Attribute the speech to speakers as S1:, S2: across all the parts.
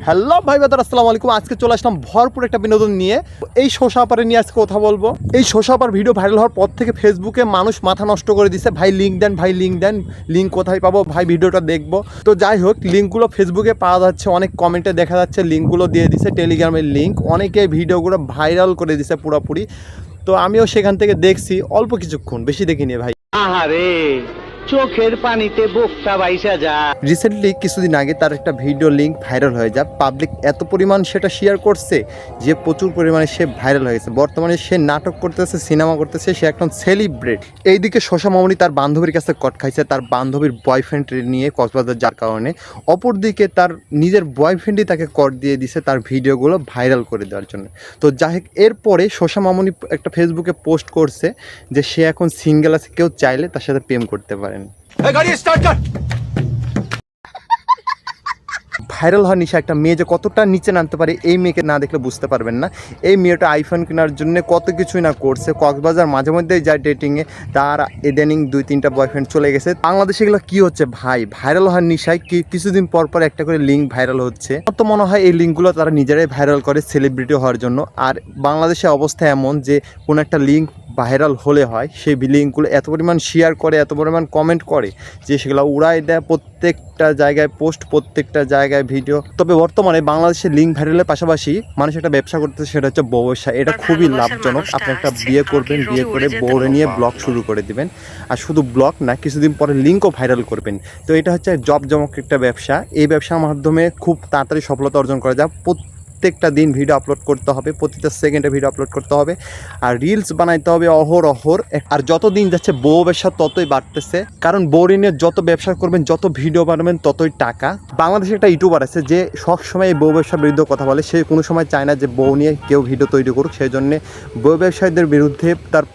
S1: Hello ভাই বাদার, আসসালামু আলাইকুম। আজকে চলে আসলাম ভরপুর একটা বিনোদন নিয়ে। এই শোষাপারে নিয়ে আজকে কথা বলবো। এই শোষাপার ভিডিও ভাইরাল হওয়ার পর থেকে ফেসবুকে মানুষ মাথা নষ্ট করে দিচ্ছে, ভাই লিঙ্ক দেন, ভাই লিঙ্ক দেন, লিঙ্ক কোথায় পাবো, ভাই ভিডিওটা দেখবো। তো যাই হোক, লিঙ্কগুলো ফেসবুকে পাওয়া যাচ্ছে, অনেক কমেন্টে দেখা যাচ্ছে, লিঙ্কগুলো দিয়ে দিচ্ছে, টেলিগ্রামের লিঙ্ক, অনেকে ভিডিওগুলো ভাইরাল করে দিচ্ছে পুরোপুরি। তো আমিও সেখান থেকে দেখছি অল্প কিছুক্ষণ, বেশি দেখিনি ভাই।
S2: আহারে, চোখের পানিতে বোকটা বাইসা যা।
S1: রিসেন্টলি কিছুদিন আগে তার একটা ভিডিও লিঙ্ক ভাইরাল হয়ে যায়, পাবলিক এত পরিমাণ সেটা শেয়ার করছে যে প্রচুর পরিমাণে সে ভাইরাল হয়ে গেছে। বর্তমানে সে নাটক করতেছে, সিনেমা করতেছে, সে এখন সেলিব্রেট। এইদিকে শশা মামনি তার বান্ধবীর কাছে কট খাইছে, তার বান্ধবীর বয়ফ্রেন্ড নিয়ে কক্সবাজার যার কারণে। অপরদিকে তার নিজের বয়ফ্রেন্ডই তাকে কট দিয়ে দিছে তার ভিডিওগুলো ভাইরাল করে দেওয়ার জন্য। তো যাই হোক, এরপরে শশা মামনি একটা ফেসবুকে পোস্ট করছে যে সে এখন সিঙ্গেল আছে, কেউ চাইলে তার সাথে প্রেম করতে পারেন। ভাইরাল হওয়ার নিশা একটা মেয়ে যে কতটা নিচে নামতে পারে, এই মেয়েকে না দেখলে বুঝতে পারবেন না। এই মেয়েটা আইফোন কেনার জন্য কত কিছুই না করছে, কক্সবাজার মাঝে মধ্যেই যায় ডেটিংয়ে, তার ইদানিং 2-3টা বয়ফ্রেন্ড চলে গেছে। বাংলাদেশে এগুলো কী হচ্ছে ভাই? ভাইরাল হওয়ার নিশায় কিছুদিন পর পর একটা করে লিঙ্ক ভাইরাল হচ্ছে। তো মনে হয় এই লিঙ্কগুলো তারা নিজেরাই ভাইরাল করে সেলিব্রিটি হওয়ার জন্য। আর বাংলাদেশের অবস্থা এমন যে কোনো একটা লিঙ্ক ভাইরাল হলে হয়, সেই লিঙ্কগুলো এত পরিমাণ শেয়ার করে, এত পরিমাণ কমেন্ট করে যে সেগুলো উড়াই দেয়, প্রত্যেকটা জায়গায় পোস্ট, প্রত্যেকটা জায়গায় ভিডিও। তবে বর্তমানে বাংলাদেশের লিঙ্ক ভাইরালের পাশাপাশি মানুষ একটা ব্যবসা করতেছে, সেটা হচ্ছে বউ ব্যবসা। এটা খুবই লাভজনক। আপনি একটা বিয়ে করবেন, বিয়ে করে বউরে নিয়ে ব্লগ শুরু করে দিবেন, আর শুধু ব্লগ না, কিছুদিন পরে লিঙ্কও ভাইরাল করবেন। তো এটা হচ্ছে জমক একটা ব্যবসা। এই ব্যবসার মাধ্যমে খুব তাড়াতাড়ি সফলতা অর্জন করা যায়। প্রত্যেকটা দিন ভিডিও আপলোড করতে হবে, প্রতিটা সেকেন্ডে ভিডিও আপলোড করতে হবে, আর রিলস বানাইতে হবে অহর। আর যত দিন যাচ্ছে বউ ব্যবসা ততই বাড়তেছে, কারণ বউ নিয়ে যত ব্যবসা করবেন, যত ভিডিও বানাবেন, ততই টাকা। বাংলাদেশে একটা ইউটিউবার আছে যে সবসময় এই বউ ব্যবসার বিরুদ্ধে কথা বলে। সে কোনো সময় চায় না যে বউ নিয়ে কেউ ভিডিও তৈরি করুক, সেই জন্যে বউ ব্যবসায়ীদের বিরুদ্ধে তার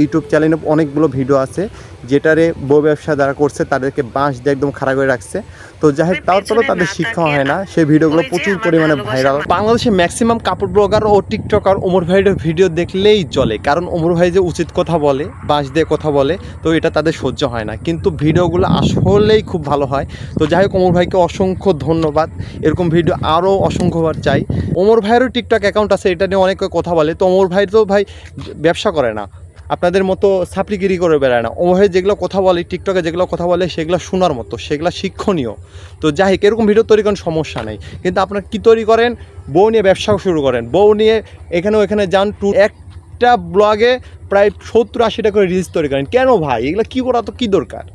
S1: ইউটিউব চ্যানেলে অনেকগুলো ভিডিও আছে, যেটারে বউ ব্যবসা যারা করছে তাদেরকে বাঁশ দিয়ে একদম খাড়া করে রাখছে। তো যাই হোক, তারপরেও তাদের শিক্ষা হয় না, সেই ভিডিওগুলো প্রচুর পরিমাণে ভাইরাল। বাংলাদেশে ম্যাক্সিমাম কাপড় ব্লগার ও টিকটকার ওমর ভাইয়ের ভিডিও দেখলেই চলে, কারণ ওমর ভাই যে উচিত কথা বলে, বাঁশ দিয়ে কথা বলে, তো এটা তাদের সহ্য হয় না, কিন্তু ভিডিওগুলো আসলেই খুব ভালো হয়। তো যাই হোক, ওমর ভাইকে অসংখ্য ধন্যবাদ। এরকম ভিডিও আরও অসংখ্যবার চাই। ওমর ভাইয়েরও টিকটক অ্যাকাউন্ট আছে, এটা নিয়ে অনেকে কথা বলে। তো ওমর ভাই তো ভাই ব্যবসা করে না, আপনাদের মতো সাপ্লিগিরি করে বেড়ায় না। ওমর ভাই যেগুলো কথা বলে টিকটকে, যেগুলো কথা বলে, সেগুলো শোনার মতো, সেগুলো শিক্ষণীয়। তো যাই হোক, এরকম ভিডিও তৈরি করেন, সমস্যা নেই, কিন্তু আপনারা কী তৈরি করেন? বউ নিয়ে ব্যবসাও শুরু করেন, বউ নিয়ে এখানে যান, একটা ব্লগে প্রায় 70-80টা করে রিলস তৈরি করেন। কেন ভাই? এগুলো কী করা, তো কী দরকার?